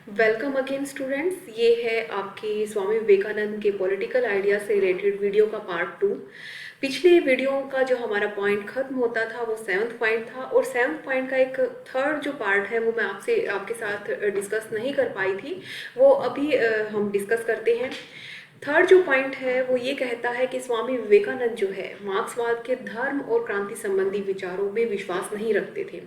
Welcome again students. ये है आपके स्वामी विवेकानंद के पॉलिटिकल आइडिया से रिलेटेड वीडियो का पार्ट 2। पिछले वीडियो का जो हमारा पॉइंट खत्म होता था वो 7th पॉइंट था, और 7th पॉइंट का एक थर्ड जो पार्ट है वो मैं आपके साथ डिस्कस नहीं कर पाई थी। वो अभी हम डिस्कस करते हैं। थर्ड जो पॉइंट है वो ये कहता है कि स्वामी विवेकानंद जो है मार्क्सवाद के धर्म और क्रांति संबंधी विचारों में विश्वास नहीं रखते थे।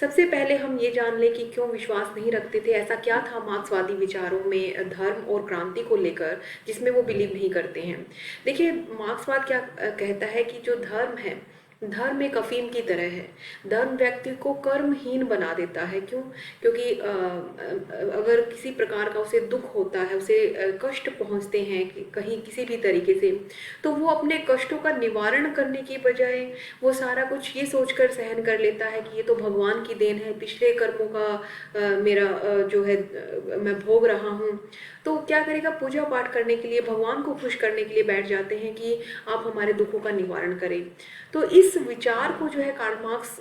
सबसे पहले हम ये जान लें कि क्यों विश्वास नहीं रखते थे, ऐसा क्या था मार्क्सवादी विचारों में धर्म और क्रांति को लेकर जिसमें वो बिलीव नहीं करते हैं। देखिए, मार्क्सवाद क्या कहता है कि जो धर्म है, धर्म एक अफीम की तरह है। धर्म व्यक्ति को कर्महीन बना देता है। क्यों? क्योंकि अगर किसी प्रकार का उसे दुख होता है, उसे कष्ट पहुंचते हैं कहीं किसी भी तरीके से, तो वो अपने कष्टों का निवारण करने की बजाय वो सारा कुछ ये सोचकर सहन कर लेता है कि ये तो भगवान की देन है, पिछले कर्मों का मेरा जो है मैं भोग रहा हूँ। तो क्या करेगा, पूजा पाठ करने के लिए, भगवान को खुश करने के लिए बैठ जाते हैं कि आप हमारे दुखों का निवारण करें। तो इस विचार को जो है कार्ल मार्क्स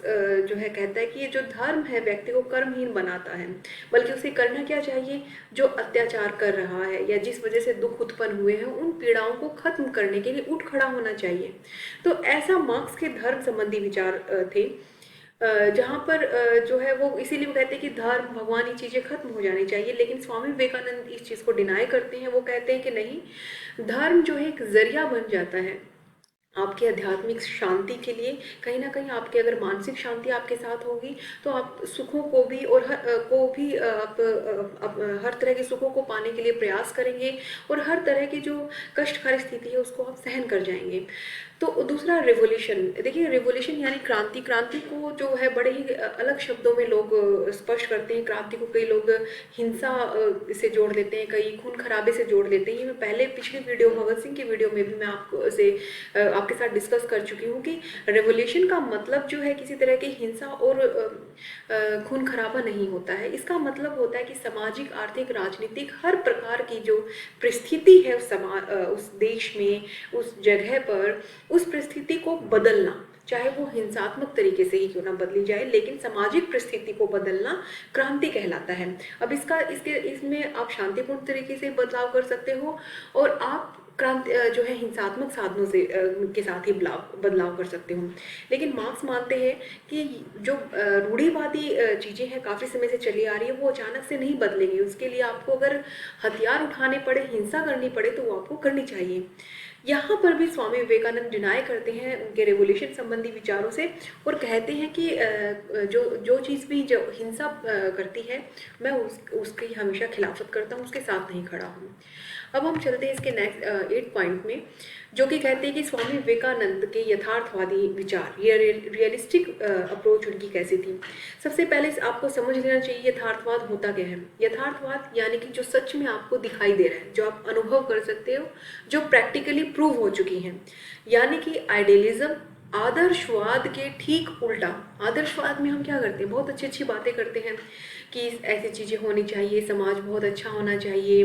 जो है कहता है कि ये जो धर्म है व्यक्ति को कर्महीन बनाता है, बल्कि उसे करना क्या चाहिए, जो अत्याचार कर रहा है या जिस वजह से दुख उत्पन्न हुए हैं उन पीड़ाओं को खत्म करने के लिए उठ खड़ा होना चाहिए। तो ऐसा मार्क्स के धर्म संबंधी विचार थे, जहाँ पर जो है वो इसीलिए वो कहते हैं कि धर्म भगवान ये चीज़ें खत्म हो जानी चाहिए। लेकिन स्वामी विवेकानंद इस चीज़ को डिनाई करते हैं। वो कहते हैं कि नहीं, धर्म जो है एक जरिया बन जाता है आपकी आध्यात्मिक शांति के लिए। कहीं ना कहीं आपके अगर मानसिक शांति आपके साथ होगी तो आप सुखों को भी और आप हर तरह के सुखों को पाने के लिए प्रयास करेंगे, और हर तरह की जो कष्टकारी स्थिति है उसको आप सहन कर जाएंगे। तो दूसरा, रिवोल्यूशन। देखिए, रिवोल्यूशन यानी क्रांति। क्रांति को जो है बड़े ही अलग शब्दों में लोग स्पष्ट करते हैं। क्रांति को कई लोग हिंसा से जोड़ देते हैं, कई खून खराबे से जोड़ देते हैं। ये मैं पहले पिछली वीडियो भगत सिंह की वीडियो में भी मैं आपके साथ डिस्कस कर चुकी हूँ कि रेवोल्यूशन का मतलब जो है किसी तरह की हिंसा और खून खराबा नहीं होता है। इसका मतलब होता है कि सामाजिक, आर्थिक, राजनीतिक हर प्रकार की जो परिस्थिति है उस देश में, उस जगह पर, उस परिस्थिति को बदलना, चाहे वो हिंसात्मक तरीके से ही क्यों ना बदली जाए, लेकिन सामाजिक परिस्थिति को बदलना क्रांति कहलाता है। अब इसमें आप शांतिपूर्ण तरीके से बदलाव कर सकते हो, और आप क्रांति जो है हिंसात्मक साधनों से के साथ ही बदलाव कर सकते हो। लेकिन मार्क्स मानते हैं कि जो रूढ़िवादी चीज़ें हैं काफ़ी समय से चली आ रही है, वो अचानक से नहीं बदलेंगी। उसके लिए आपको अगर हथियार उठाने पड़े, हिंसा करनी पड़े, तो वो आपको करनी चाहिए। यहाँ पर भी स्वामी विवेकानंद डिनाई करते हैं उनके रेवोल्यूशन संबंधी विचारों से, और कहते हैं कि जो जो चीज़ भी जो हिंसा करती है, मैं उसकी हमेशा खिलाफत करता हूँ, उसके साथ नहीं खड़ा हूँ। अब हम चलते हैं इसके नेक्स्ट 8 पॉइंट में, जो कि कहते हैं कि स्वामी विवेकानंद के यथार्थवादी विचार, ये रियलिस्टिक अप्रोच उनकी कैसी थी। सबसे पहले आपको समझ लेना चाहिए यथार्थवाद होता क्या है। यथार्थवाद यानी कि जो सच में आपको दिखाई दे रहा है, जो आप अनुभव कर सकते हो, जो प्रैक्टिकली प्रूव हो चुकी हैं। यानी कि आइडियलिज्म आदर्शवाद के ठीक उल्टा। आदर्शवाद में हम क्या करते हैं, बहुत अच्छी अच्छी बातें करते हैं कि ऐसी चीज़ें होनी चाहिए, समाज बहुत अच्छा होना चाहिए,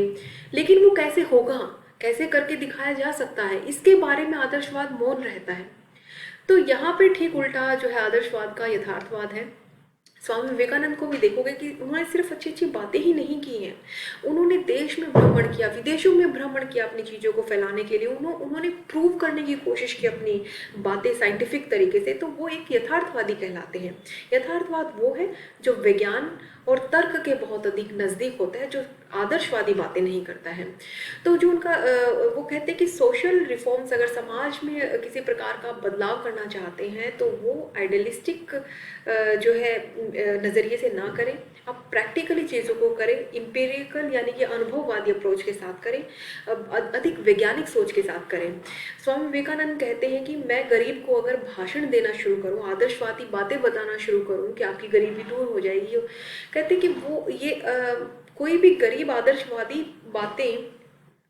लेकिन वो कैसे होगा, कैसे करके दिखाया जा सकता है, इसके बारे में आदर्शवाद मौन रहता है। तो यहाँ पे ठीक उल्टा जो है आदर्शवाद का यथार्थवाद है। स्वामी विवेकानंद को भी देखोगे कि उन्होंने सिर्फ अच्छी अच्छी बातें ही नहीं की हैं, उन्होंने देश में भ्रमण किया, विदेशों में भ्रमण किया अपनी चीज़ों को फैलाने के लिए। उन्होंने प्रूव करने की कोशिश की अपनी बातें साइंटिफिक तरीके से। तो वो एक यथार्थवादी कहलाते हैं। यथार्थवाद वो है जो विज्ञान और तर्क के बहुत अधिक नज़दीक होता है, जो आदर्शवादी बातें नहीं करता है। तो जो उनका वो कहते हैं कि सोशल रिफॉर्म्स, अगर समाज में किसी प्रकार का बदलाव करना चाहते हैं तो वो आइडियलिस्टिक जो है नज़रिए से ना करें, आप प्रैक्टिकली चीज़ों को करें, इम्पेरिकल यानी कि अनुभववादी अप्रोच के साथ करें, अधिक वैज्ञानिक सोच के साथ करें। स्वामी विवेकानंद कहते हैं कि मैं गरीब को अगर भाषण देना शुरू करूं, आदर्शवादी बातें बताना शुरू करूं कि आपकी गरीबी दूर हो जाएगी, कहते हैं कि वो ये कोई भी गरीब आदर्शवादी बातें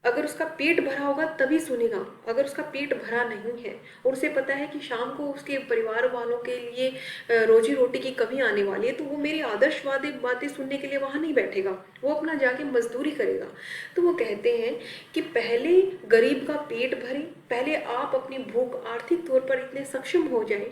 अगर उसका पेट भरा होगा तभी सुनेगा। अगर उसका पेट भरा नहीं है और उसे पता है कि शाम को उसके परिवार वालों के लिए रोजी रोटी की कमी आने वाली है, तो वो मेरी आदर्शवादी बातें सुनने के लिए वहाँ नहीं बैठेगा, वो अपना जाके मजदूरी करेगा। तो वो कहते हैं कि पहले गरीब का पेट भरे, पहले आप अपनी भूख आर्थिक तौर पर इतने सक्षम हो जाए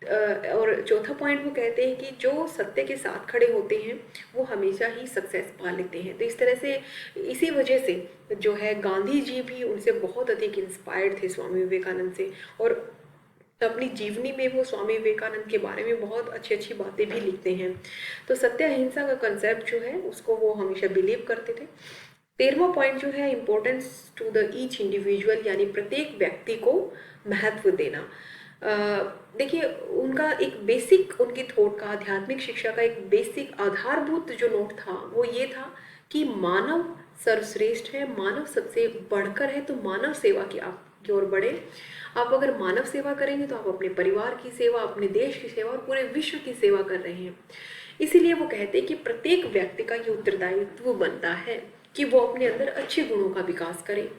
और चौथा पॉइंट वो कहते हैं कि जो सत्य के साथ खड़े होते हैं वो हमेशा ही सक्सेस पा लेते हैं। तो इस तरह से इसी वजह से जो है गांधी जी भी उनसे बहुत अधिक इंस्पायर्ड थे, स्वामी विवेकानंद से, और अपनी जीवनी में वो स्वामी विवेकानंद के बारे में बहुत अच्छी अच्छी बातें भी लिखते हैं। तो सत्य अहिंसा का कंसेप्ट जो है उसको वो हमेशा बिलीव करते थे। 13वां पॉइंट जो है importance to the each individual, यानी प्रत्येक व्यक्ति को महत्व देना। देखिए उनका एक बेसिक, उनकी थॉट का, आध्यात्मिक शिक्षा का एक बेसिक आधारभूत जो नोट था वो ये था कि मानव सर्वश्रेष्ठ है, मानव सबसे बढ़कर है, तो मानव सेवा की ओर बढ़े। आप अगर मानव सेवा करेंगे तो आप अपने परिवार की सेवा, अपने देश की सेवा और पूरे विश्व की सेवा कर रहे हैं। इसीलिए वो कहते हैं कि प्रत्येक व्यक्ति का ये उत्तरदायित्व बनता है कि वो अपने अंदर अच्छे गुणों का विकास करे।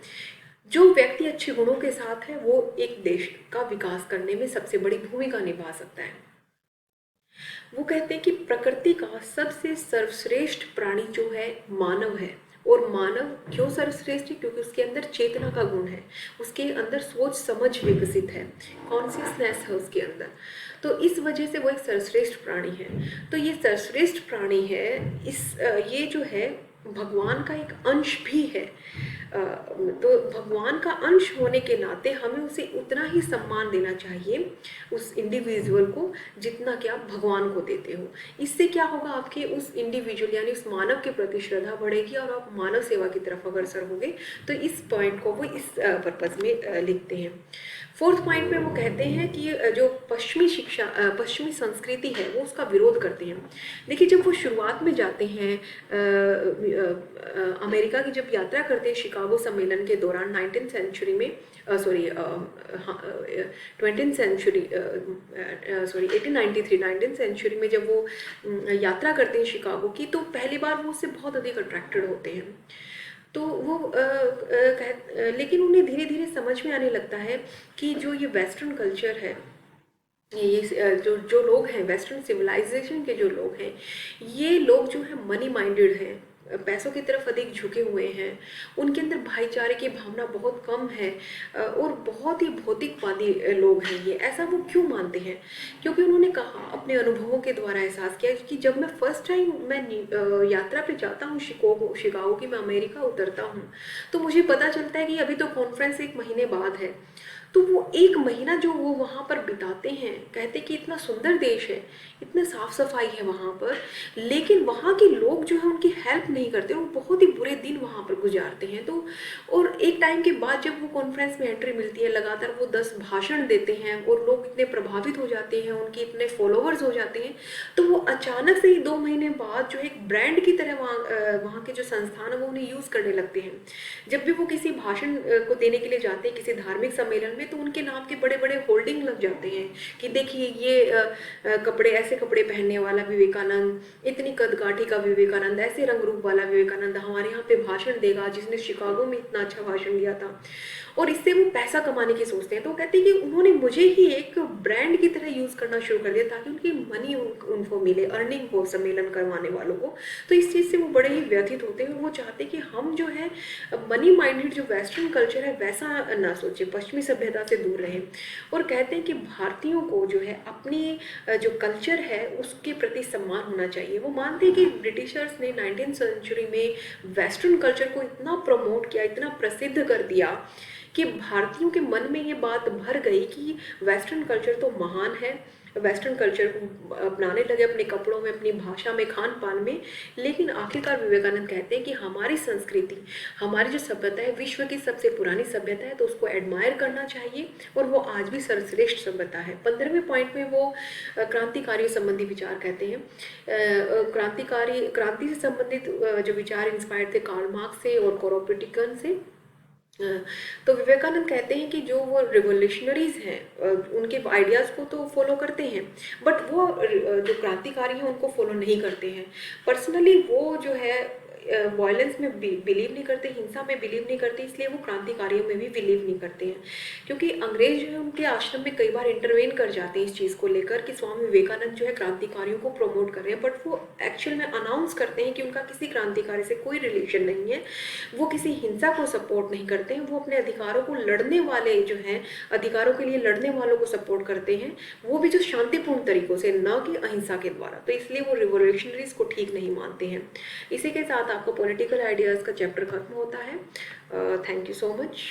जो व्यक्ति अच्छे गुणों के साथ है वो एक देश का विकास करने में सबसे बड़ी भूमिका निभा सकता है। वो कहते हैं कि प्रकृति का सबसे सर्वश्रेष्ठ प्राणी जो है मानव है। और मानव क्यों सर्वश्रेष्ठ है? क्योंकि उसके अंदर चेतना का गुण है, उसके अंदर सोच समझ विकसित है, कॉन्शियसनेस है उसके अंदर। तो इस वजह से वो एक सर्वश्रेष्ठ प्राणी है। तो ये सर्वश्रेष्ठ प्राणी है, ये जो है भगवान का एक अंश भी है। तो भगवान का अंश होने के नाते हमें उसे उतना ही सम्मान देना चाहिए उस इंडिविजुअल को जितना कि आप भगवान को देते हो। इससे क्या होगा, आपके उस इंडिविजुअल यानी उस मानव के प्रति श्रद्धा बढ़ेगी और आप मानव सेवा की तरफ अग्रसर होंगे। तो इस पॉइंट को वो इस पर्पज में लिखते हैं। 4th पॉइंट में वो कहते हैं कि जो पश्चिमी शिक्षा, पश्चिमी संस्कृति है वो उसका विरोध करते हैं। देखिए जब वो शुरुआत में जाते हैं अमेरिका की जब यात्रा करते हैं शिकागो सम्मेलन के दौरान 19th सेंचुरी में, 1893 19th सेंचुरी में जब वो यात्रा करते हैं शिकागो की, तो पहली बार वो उससे बहुत अधिक अट्रैक्टेड होते हैं। तो वो लेकिन उन्हें धीरे धीरे समझ में आने लगता है कि जो ये वेस्टर्न कल्चर है, ये जो जो लोग हैं वेस्टर्न सिविलाइजेशन के जो लोग हैं, ये लोग जो है मनी माइंडेड हैं, पैसों की तरफ अधिक झुके हुए हैं, उनके अंदर भाईचारे की भावना बहुत कम है, और बहुत ही भौतिकवादी लोग हैं ये। ऐसा वो क्यों मानते हैं? क्योंकि उन्होंने कहा, अपने अनुभवों के द्वारा एहसास किया कि जब मैं फर्स्ट टाइम मैं यात्रा पे जाता हूँ शिकागो की, मैं अमेरिका उतरता हूँ, तो मुझे पता चलता है कि अभी तो कॉन्फ्रेंस 1 महीने बाद है। तो वो 1 महीना जो वो वहाँ पर बिताते हैं, कहते कि इतना सुंदर देश है, इतना साफ सफाई है वहाँ पर, लेकिन वहाँ के लोग जो है उनकी हेल्प नहीं करते, वो बहुत ही बुरे दिन वहाँ पर गुजारते हैं। तो और एक टाइम के बाद जब वो कॉन्फ्रेंस में एंट्री मिलती है, लगातार वो 10 भाषण देते हैं और लोग इतने प्रभावित हो जाते हैं, उनके इतने फॉलोवर्स हो जाते हैं, तो वो अचानक से ही 2 महीने बाद जो एक ब्रांड की तरह वहाँ के जो संस्थान है वो उन्हें यूज़ करने लगते हैं। जब भी वो किसी भाषण को देने के लिए जाते हैं किसी धार्मिक सम्मेलन में, तो उनके नाम के बड़े बड़े होल्डिंग लग जाते हैं कि देखिए ये कपड़े, ऐसे कपड़े पहनने वाला विवेकानंद, इतनी कदकाठी का विवेकानंद, ऐसे रंग रूप वाला विवेकानंद हमारे यहाँ पे भाषण देगा, जिसने शिकागो में इतना अच्छा भाषण दिया था। और इससे वो पैसा कमाने की सोचते हैं। तो कहते हैं कि उन्होंने मुझे ही एक ब्रांड की तरह यूज़ करना शुरू कर दिया ताकि उनकी मनी उनको मिले, अर्निंग हो सम्मेलन करवाने वालों को। तो इस चीज़ से वो बड़े ही व्यथित होते हैं। वो चाहते कि हम जो है मनी माइंडेड जो वेस्टर्न कल्चर है वैसा ना सोचे, पश्चिमी सभ्यता से दूर रहें। और कहते हैं कि भारतीयों को जो है अपनी जो कल्चर है उसके प्रति सम्मान होना चाहिए। वो मानते हैं कि ब्रिटिशर्स ने 19th सेंचुरी में वेस्टर्न कल्चर को इतना प्रमोट किया, इतना प्रसिद्ध कर दिया कि भारतीयों के मन में ये बात भर गई कि वेस्टर्न कल्चर तो महान है, वेस्टर्न कल्चर को अपनाने लगे अपने कपड़ों में, अपनी भाषा में, खान पान में। लेकिन आखिरकार विवेकानंद कहते हैं कि हमारी संस्कृति, हमारी जो सभ्यता है विश्व की सबसे पुरानी सभ्यता है, तो उसको एडमायर करना चाहिए और वो आज भी सर्वश्रेष्ठ सभ्यता है। 15वें पॉइंट में वो क्रांतिकारियों संबंधी विचार कहते हैं। क्रांति से संबंधित जो विचार इंस्पायर्ड थे कार्ल मार्क्स से और कोरोपिटिकन से। तो विवेकानंद कहते हैं कि जो वो रिवोल्यूशनरीज हैं उनके आइडियाज़ को तो फॉलो करते हैं, बट वो जो क्रांतिकारी हैं उनको फॉलो नहीं करते हैं। पर्सनली वो जो है वायलेंस में बिलीव नहीं करते, हिंसा में बिलीव नहीं करते, इसलिए वो क्रांतिकारियों में भी बिलीव नहीं करते हैं। क्योंकि अंग्रेज जो है उनके आश्रम में कई बार इंटरवेन कर जाते हैं इस चीज़ को लेकर कि स्वामी विवेकानंद जो है क्रांतिकारियों को प्रमोट कर रहे हैं, बट वो एक्चुअल में अनाउंस करते हैं कि उनका किसी क्रांतिकारी से कोई रिलेशन नहीं है, वो किसी हिंसा को सपोर्ट नहीं करते हैं, वो अपने अधिकारों को लड़ने वाले जो हैं, अधिकारों के लिए लड़ने वालों को सपोर्ट करते हैं, वो भी जो शांतिपूर्ण तरीकों से, न कि अहिंसा के द्वारा। तो इसलिए वो रिवोल्यूशनरीज को ठीक नहीं मानते हैं। इसी के साथ आपका पॉलिटिकल आइडियाज़ का चैप्टर खत्म होता है। Thank you so much.